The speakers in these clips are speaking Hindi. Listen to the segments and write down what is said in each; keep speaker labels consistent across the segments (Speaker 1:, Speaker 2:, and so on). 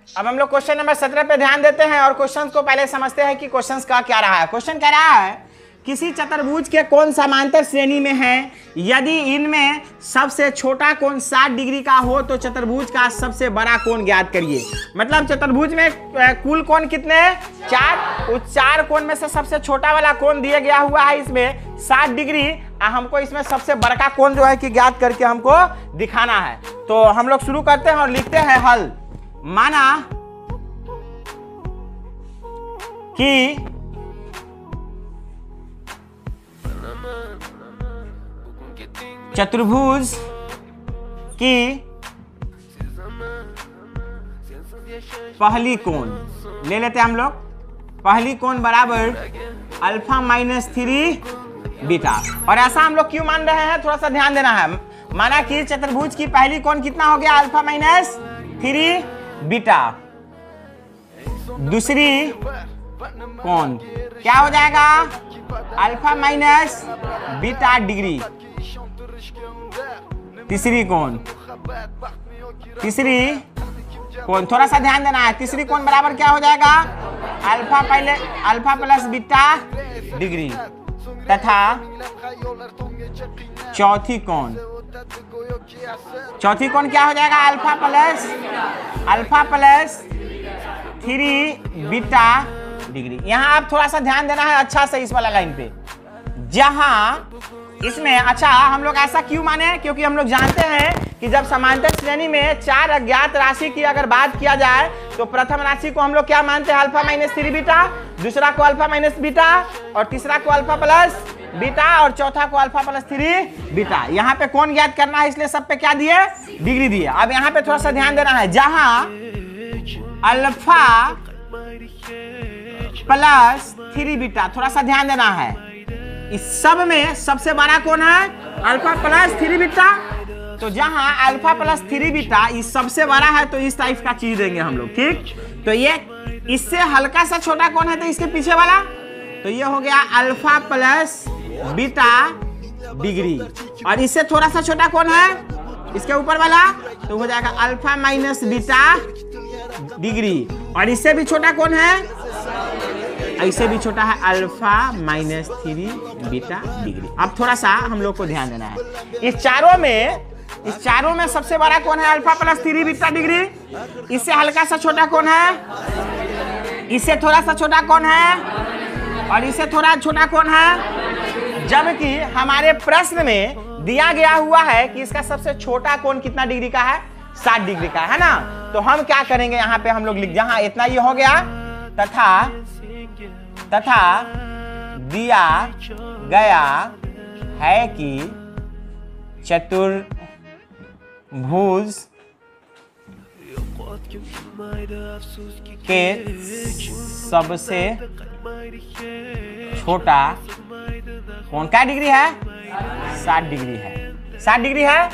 Speaker 1: अब हम लोग क्वेश्चन नंबर 17 पे ध्यान देते हैं और क्वेश्चन को पहले समझते हैं कि क्वेश्चन का क्या रहा है। क्वेश्चन कह रहा है किसी चतुर्भुज के कोण समांतर श्रेणी में है, यदि इनमें सबसे छोटा कोण 60 डिग्री का हो तो चतुर्भुज का सबसे बड़ा कोण ज्ञात करिए। मतलब चतुर्भुज में कुल कोण कितने हैं? 4। उस 4 कोण में से सबसे छोटा वाला कोण दिया गया हुआ है इसमें 60 डिग्री। हमको इसमें सबसे बड़ा कोण जो है कि ज्ञात करके हमको दिखाना है। तो हम लोग शुरू करते हैं और लिखते हैं हल। माना कि चतुर्भुज की पहली कोण ले लेते हैं हम लोग। पहली कोण बराबर अल्फा माइनस 3 बीटा। और ऐसा हम लोग क्यों मान रहे हैं, थोड़ा सा ध्यान देना है। माना कि चतुर्भुज की पहली कोण कितना हो गया? Alpha minus 3 beta. दूसरी कोण क्या हो जाएगा? Alpha minus beta degree. तीसरी कोण थोड़ा सा ध्यान देना है। तीसरी कोण बराबर क्या हो जाएगा? Alpha plus beta degree. तथा चौथी कोण क्या हो जाएगा? Alpha plus 3 beta degree. यहाँ आप थोड़ा सा ध्यान देना है अच्छा से इस वाला लाइन पे। जहाँ इसमें अच्छा हम लोग ऐसा क्यों माने? क्योंकि हम लोग जानते हैं कि जब समांतर श्रेणी में 4 अज्ञात राशि की अगर बात किया जाए तो प्रथम राशि को हम लोग क्या मानते हैं? अल्फा माइनस 3 बीटा, दूसरा को अल्फा माइनस बीटा, और तीसरा को अल्फा प्लस बीटा, और चौथा को अल्फा प्लस 3 बीटा। यहाँ पे कौन ज्ञात करना है, इसलिए सब पे क्या दिए? डिग्री दिए। अब यहाँ पे थोड़ा सा ध्यान देना है। जहाँ अल्फा प्लस 3 बीटा, थोड़ा सा ध्यान देना है। इस सब में सबसे बड़ा कौन है? Alpha plus 3 beta. तो जहां अल्फा प्लस 3 बीटा इस सबसे बड़ा है तो इस टाइप का चीज देंगे हम लोग, ठीक। तो ये इससे हल्का सा छोटा कौन है तो इसके पीछे वाला, तो ये हो गया अल्फा प्लस बीटा डिग्री। और इससे थोड़ा सा छोटा कौन है? इसके ऊपर वाला, तो हो जाएगा अल्फा माइनस बीटा डिग्री। और इससे भी छोटा कौन है? इससे भी छोटा है अल्फा माइनस 3 बीटा डिग्री। अब थोड़ा सा हम लोग को ध्यान देना है। इस चारों में सबसे बड़ा कौन है? Alpha plus 3 beta degree. इससे हल्का सा छोटा कौन है? इससे थोड़ा सा छोटा कौन है? और इससे थोड़ा छोटा कौन है? जबकि हमारे प्रश्न में दिया गया हुआ है कि इसका सबसे छोटा कोण कितना डिग्री का है? 60 डिग्री का है ना। तो हम क्या करेंगे यहाँ पे हम लोग लिख, जहां इतना ये हो गया तथा दिया गया है कि चतुर्भुज के सबसे छोटा कौन क्या डिग्री है? 60 डिग्री है। 60 डिग्री है,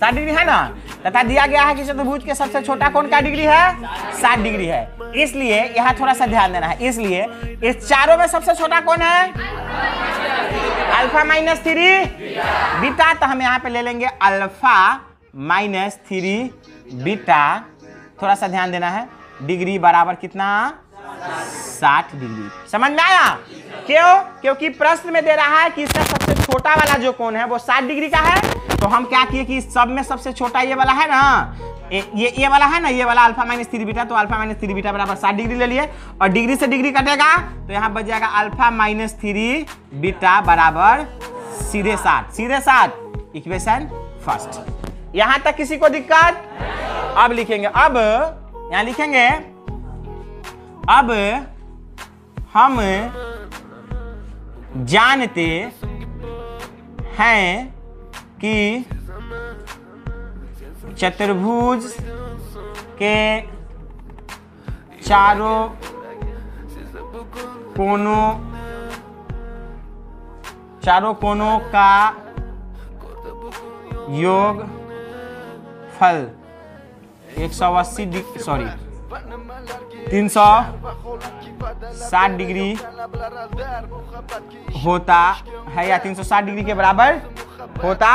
Speaker 1: 60 डिग्री है ना। तथा दिया गया है कि चतुर्भुज के सबसे छोटा कौन क्या डिग्री है? 60 डिग्री है। इसलिए यहाँ थोड़ा सा ध्यान देना है। इसलिए इस चारों में सबसे छोटा कौन है? Alpha minus 3 beta. तो हम यहाँ पे ले लेंगे अल्फा माइनस 3 बीटा। थोड़ा सा ध्यान देना है। डिग्री बराबर कितना? 60 डिग्री। समझ में आया? क्यों? क्योंकि प्रश्न में दे रहा है कि इसका सबसे छोटा वाला जो कोण है वो 60 डिग्री का है। तो हम क्या किए कि सब में सबसे छोटा ये वाला है ना, ये वाला है ना, ये वाला अल्फा माइनस 3 बीटा। तो अल्फा माइनस 3 बीटा बराबर 60 डिग्री ले लिए। और डिग्री से डिग्री कटेगा तो यहाँ बच जाएगा अल्फा माइनस 3 बीटा बराबर सीधे 60। Equation first. यहाँ तक किसी को दिक्कत? अब लिखेंगे, अब यहाँ लिखेंगे, अब हम जानते हैं कि चतुर्भुज के चारों कोनों का योग फल 360 डिग्री होता है या 360 डिग्री के बराबर होता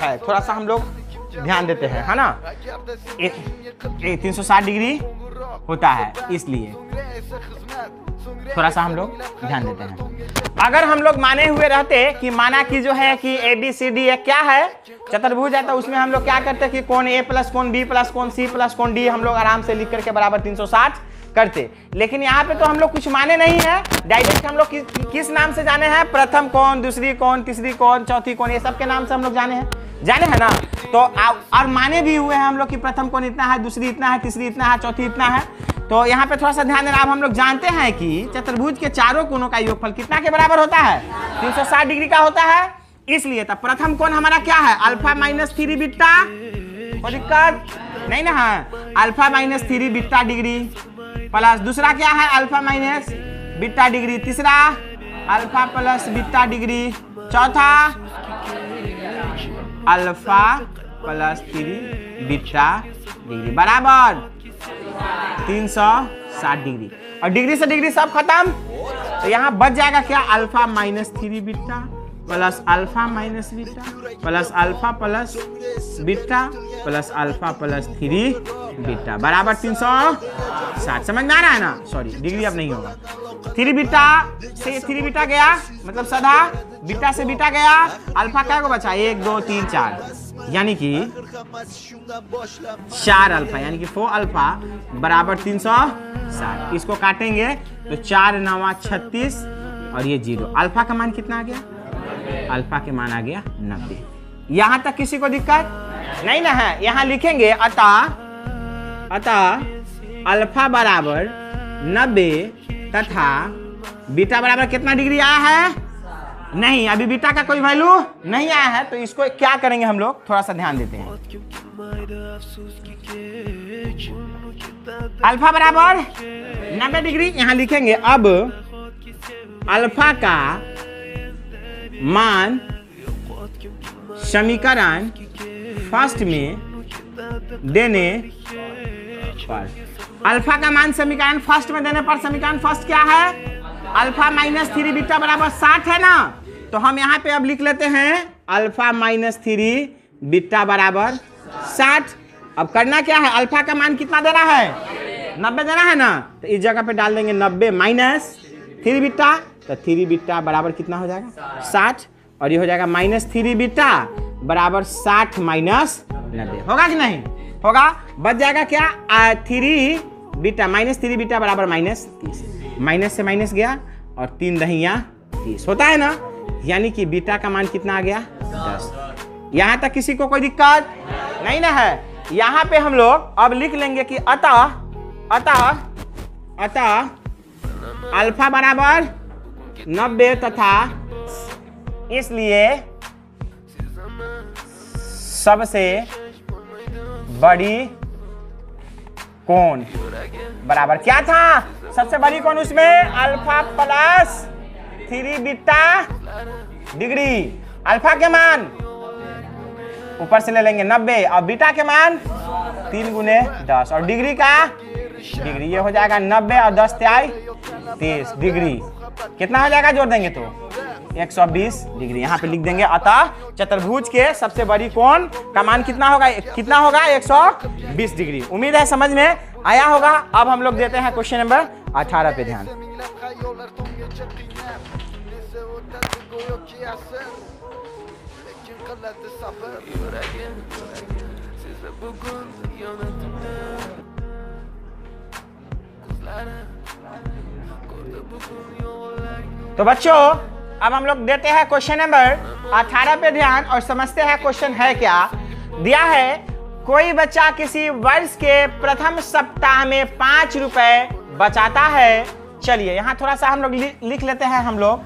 Speaker 1: है। थोड़ा सा हम लोग ध्यान देते हैं, है ना। 360 डिग्री होता है, इसलिए थोड़ा सा हम लोग ध्यान देते हैं। अगर हम लोग माने हुए रहते कि माना कि जो है कि ABCD एक क्या है, चतुर्भुज है, तो उसमें हम लोग क्या करते कि कोण A प्लस कोण B प्लस कोण C प्लस कोण D हम लोग आराम से लिख करके बराबर 360 करते। लेकिन यहाँ पे तो हम लोग कुछ माने नहीं है, डायरेक्ट हम लोग किस नाम से जाने हैं, प्रथम कोण, दूसरी कोण, तीसरी कोण, चौथी कोण, ये सब के नाम से हम लोग जाने हैं ना। तो और माने भी हुए हैं हम लोग कि प्रथम कोण इतना है, दूसरी इतना है, तीसरी इतना है, चौथी इतना है। तो यहाँ पे थोड़ा सा ध्यान देना। अब हम लोग जानते हैं कि चतुर्भुज के चारों कोणों का योगफल कितना के बराबर होता है, 360 डिग्री का होता है। इसलिए तब प्रथम कोण हमारा क्या है, अल्फा माइनस 3 बीटा, कोई दिक्कत नहीं ना है, alpha minus 3 beta degree plus दूसरा क्या है, अल्फा माइनस बीटा डिग्री, तीसरा अल्फा प्लस बीटा डिग्री, चौथा अल्फा प्लस 3 बीटा डिग्री बराबर 360 डिग्री। और डिग्री से डिग्री सब खत्म, तो यहाँ बच जाएगा क्या, alpha minus 3 beta plus alpha minus beta plus alpha plus beta plus alpha plus 3 beta बराबर 360। समझ में आ रहा है ना। सॉरी, डिग्री अब नहीं होगा। 3 बीटा से 3 बीटा गया, मतलब सदा बीटा से बीटा गया, अल्फा क्या को बचा, 1 2 3 4, यानी कि 4 अल्फा, यानी कि 4 अल्फा बराबर 360। इसको काटेंगे तो 4 9 36 और ये 0। अल्फा का मान कितना आ गया, अल्फा के मान आ गया 90। यहां तक किसी को दिक्कत नहीं ना है। यहां लिखेंगे अतः अल्फा बराबर 90 तथा बीटा बराबर कितना डिग्री आया है, नहीं, अभी बीटा का कोई वैल्यू नहीं आया है। तो इसको क्या करेंगे हम लोग, थोड़ा सा ध्यान देते हैं। अल्फा बराबर 90 डिग्री यहां लिखेंगे। अब अल्फा का मान समीकरण फर्स्ट में देने पर, अल्फा का मान समीकरण फर्स्ट में देने पर, समीकरण फर्स्ट क्या है, अल्फा माइनस 3 बीटा बराबर 60 है ना। तो हम यहाँ पे अब लिख लेते हैं अल्फा माइनस 3 बीटा बराबर 60। अब करना क्या है, अल्फा का मान कितना देना है, 90 देना है ना। तो इस जगह पे डाल देंगे 90 माइनस 3 बीटा, तो 3 बीटा बराबर कितना हो जाएगा 60, और ये हो जाएगा माइनस 3 बीटा बराबर 60 माइनस 90। होगा कि नहीं होगा, बच जाएगा क्या, 3 बीटा माइनस 3 बीटा बराबर माइनस 30। माइनस से माइनस गया और 3 दहिया 30 होता है ना, यानी कि बीटा का मान कितना आ गया 10। यहां तक किसी को कोई दिक्कत नहीं ना है। यहां पे हम लोग अब लिख लेंगे कि अतः अल्फा बराबर 90 तथा इसलिए सबसे बड़ी कोण बराबर क्या था, सबसे बड़ी कोण उसमें alpha plus 3 beta degree. Alpha के मान ऊपर से ले लेंगे 90 और बीटा के मान 3 गुने 10 और डिग्री का डिग्री, ये हो जाएगा 90 और 10 तिहाई 30 डिग्री। कितना हो जाएगा, जोड़ देंगे तो 120 डिग्री। यहाँ पे लिख देंगे अतः चतुर्भुज के सबसे बड़ी कोण का मान कितना होगा 120 डिग्री। उम्मीद है समझ में आया होगा। अब हम लोग देते हैं क्वेश्चन नंबर 18 पे ध्यान। तो बच्चों अब हम लोग देते हैं क्वेश्चन नंबर 18 पे ध्यान और समझते हैं क्वेश्चन है क्या। दिया है कोई बच्चा किसी वर्ष के प्रथम सप्ताह में 5 रुपए बचाता है। चलिए यहाँ थोड़ा सा हम लोग लिख लेते हैं हम लोग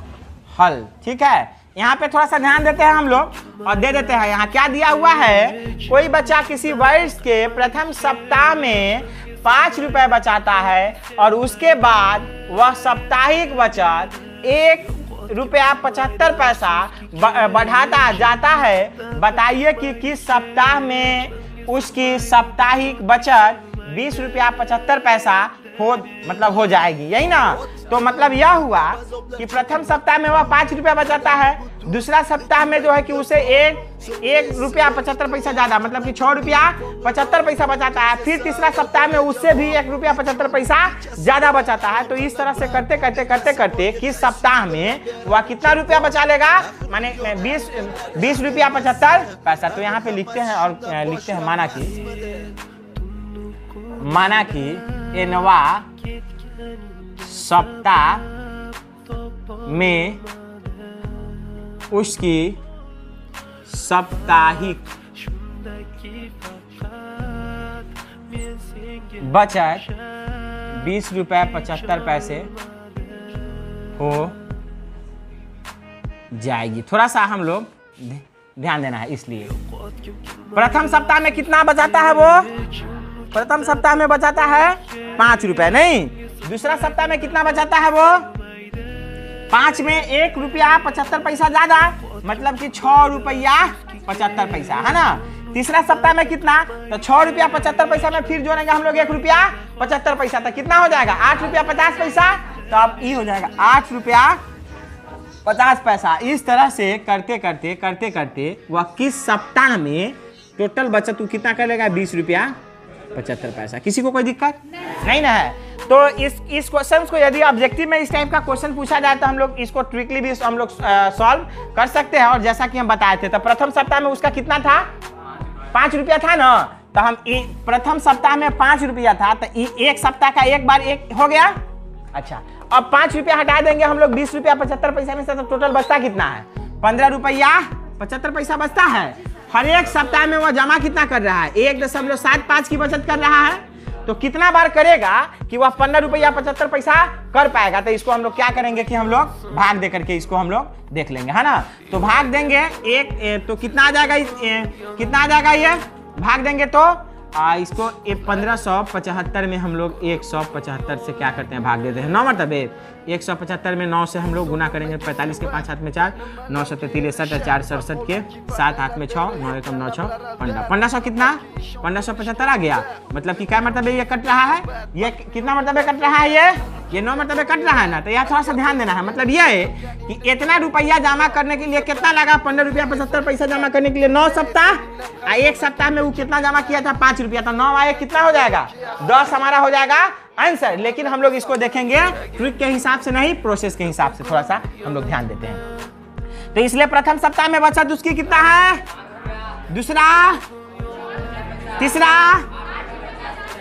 Speaker 1: हल, ठीक है। यहाँ पे थोड़ा सा ध्यान देते हैं हम लोग और दे देते हैं। यहाँ क्या दिया हुआ है, कोई बच्चा किसी वर्ष के प्रथम सप्ताह में 5 रुपए बचाता है और उसके बाद वह साप्ताहिक बचत 1 रुपया 75 पैसा बढ़ाता जाता है। बताइए कि किस सप्ताह में उसकी साप्ताहिक बचत 20 रुपया 75 पैसा हो जाएगी, यही ना। तो मतलब यह हुआ कि प्रथम सप्ताह में वह 5 रुपया बचाता है, दूसरा सप्ताह में जो है कि उसे 1 रुपया 75 पैसा ज्यादा, मतलब कि 6 रुपया 75 पैसा बचाता है। फिर तीसरा सप्ताह में उससे भी 1 रुपया 75 पैसा ज्यादा बचाता है। तो इस तरह से करते करते किस सप्ताह में वह कितना रुपया बचा लेगा, माने 20 रुपया 75 पैसा। तो यहाँ पे लिखते हैं और लिखते हैं माना कि एनवा सप्ताह में उसकी साप्ताहिक बचत 20 रुपये 75 पैसे हो जाएगी। थोड़ा सा हम लोग ध्यान देना है, इसलिए प्रथम सप्ताह में कितना बचाता है वो, प्रथम सप्ताह में बचाता है 5 रुपए, नहीं। दूसरा सप्ताह में कितना बचाता है वो, 5 में 1 रुपया 75 पैसा ज्यादा, मतलब कि 6 रुपया 75 पैसा, है ना। तीसरा सप्ताह में कितना, तो 6 रुपया 75 पैसा में फिर जोड़ेंगे हम लोग 1 रुपया 75 पैसा, तो कितना हो जाएगा 8 रुपया 50 पैसा। तो अब ये हो जाएगा 8 रुपया 50 पैसा। इस तरह से करते करते वह किस सप्ताह में टोटल बचत कितना कर लेगा, 20 रुपया 75 पैसा। किसी को कोई दिक्कत नहीं ना है। तो इस क्वेश्चन को यदि ऑब्जेक्टिव में इस टाइप का क्वेश्चन पूछा जाए तो हम लोग इसको ट्रिकली भी हम लोग सॉल्व कर सकते हैं। और जैसा कि हम बताए थे, तो प्रथम सप्ताह में उसका कितना था, 5 रुपया था ना। तो हम प्रथम सप्ताह में 5 रुपया था, तो एक सप्ताह का एक बार एक हो गया। अच्छा, अब 5 रुपया हटा देंगे हम लोग 20 रुपया 75 पैसा में से, तो टोटल बचता कितना है, 15 रुपया 75 पैसा बचता है। हर एक सप्ताह में वह जमा कितना कर रहा है, 1.75 की बचत कर रहा है। तो कितना बार करेगा कि वह 15 रुपया 75 पैसा कर पाएगा। तो इसको हम लोग क्या करेंगे कि हम लोग भाग दे करके इसको हम लोग देख लेंगे, है ना। तो भाग देंगे तो कितना आ जाएगा, कितना आ जाएगा, ये भाग देंगे तो इसको 1575 में हम लोग 175 से क्या करते हैं, भाग देते हैं 9 मरतबे। 175 में 9 से हम लोग गुना करेंगे, 45 के 5 हाथ में 4, 9 7 63 4 67 के 7 हाथ में 6, 9 एकम 9 6 1500 कितना 1575 आ गया। मतलब कि क्या मरतबे ये कट रहा है, ये कितना मरतबे कट रहा है, ये 9 मरतबे कट रहा है ना। तो यहाँ थोड़ा सा ध्यान देना है। मतलब ये है कि इतना रुपया जमा करने के लिए कितना लगा, 15 रुपया 75 पैसा जमा करने के लिए 9 सप्ताह। एक सप्ताह में वो कितना जमा किया था, 5 रुपया। तो 9 आए कितना हो जाएगा, 10 हमारा हो जाएगा आंसर। लेकिन हम लोग इसको देखेंगे ट्रिक के हिसाब से नहीं, प्रोसेस के हिसाब से थोड़ा सा हम लोग ध्यान देते हैं। तो इसलिए प्रथम सप्ताह में बचत उसकी कितना है, दूसरा, तीसरा,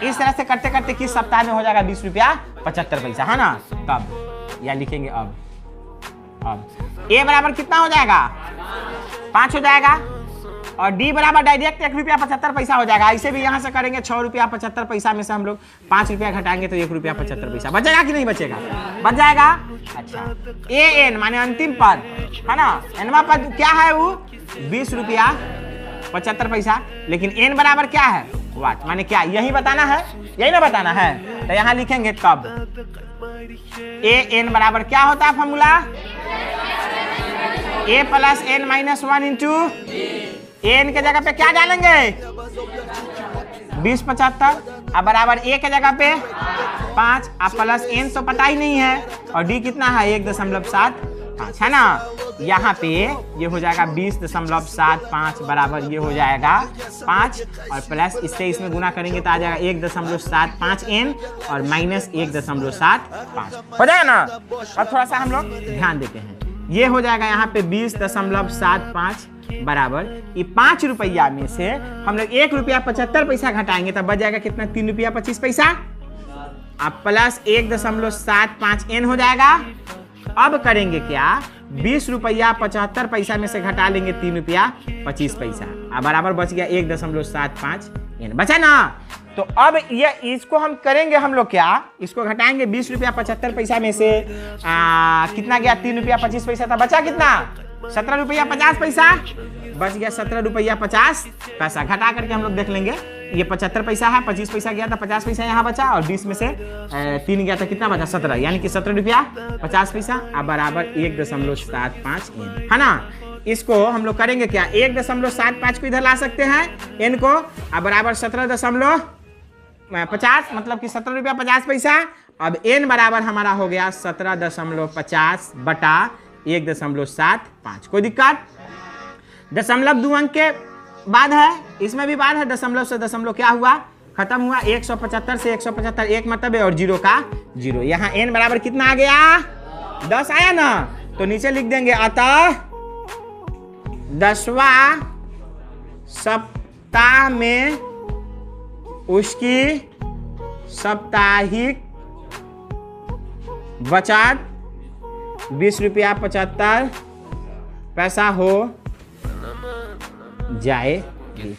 Speaker 1: इस तरह से करते करते किस सप्ताह में हो जाएगा 20 रुपया 75 पैसा, है ना। तब या लिखेंगे अब ए बराबर कितना हो जाएगा, 5 हो जाएगा। और डी बराबर डायरेक्ट 1 रुपया 75 पैसा हो जाएगा। ऐसे भी यहाँ से करेंगे, 6 रुपया 75 पैसा में से हम लोग 5 रुपया घटाएंगे तो 1 रुपया 75 पैसा बचेगा कि नहीं बचेगा, बच जाएगा। अच्छा, ए एन माने अंतिम पद, है ना। एनवा पद क्या है, वो 20 रुपया 75 पैसा। लेकिन एन बराबर क्या है, वाट, माने क्या, यही बताना है, यही ना बताना है। तो यहाँ लिखेंगे तब ए एन बराबर क्या होता है formula, A plus N minus 1 into N के जगह पे क्या डालेंगे 20 75, अब बराबर ए के जगह पे 5, अब प्लस एन तो पता ही नहीं है, और डी कितना है 1.75 है ना। यहाँ पे ये हो जाएगा 20.75 बराबर ये हो जाएगा 5, और प्लस इससे इसमें गुना करेंगे तो आ जाएगा 1.75 एन और माइनस 1.75 हो जाएगा ना। अब थोड़ा सा हम लोग ध्यान देते हैं, ये हो जाएगा यहाँ पे 20.75 बराबर ये 5 रुपया में से हम लोग 1 रुपया 75 पैसा घटाएंगे तब बच जाएगा कितना, 3 रुपया 25 पैसा। अब प्लस 1.75 एन हो जाएगा। अब करेंगे क्या, 20 रुपया 75 पैसा में से घटा लेंगे 3 रुपया 25 पैसा, अब बराबर बच गया 1.75 एन, बचा ना। तो अब ये इसको हम करेंगे, हम लोग क्या इसको घटाएंगे 20 रुपया 75 पैसा में से कितना गया, 3 रुपया 25 पैसा था, बचा कितना 17 रुपया 50 पैसा, बच गया 17 रुपया 50 पैसा। घटा करके हम लोग देख लेंगे, ये 75 पैसा है, 25 पैसा गया था, 50 पैसा यहाँ बचा, और 20 में से 3 गया था, कितना बचा 17, यानी कि 17 रुपया 50 पैसा, अब बराबर 1.75 एन, है ना। इसको हम लोग करेंगे क्या, 1.75 को इधर ला सकते हैं n को, अब बराबर 17.50 मतलब कि 17 रुपया 50 पैसा। अब n बराबर हमारा हो गया 17.50 बटा 1.75। कोई दिक्कत, दशमलव 2 अंक के बाद है, इसमें भी बाद है, दशमलव से दशमलव क्या हुआ, खत्म हुआ। 175 से 175 एक मतलब है और 0 का 0। यहाँ n बराबर कितना आ गया, 10 आया ना, तो नीचे लिख देंगे अतः 10वां सप्ताह में उसकी साप्ताहिक बचत 20 रुपया 75 पैसा हो जाएगी।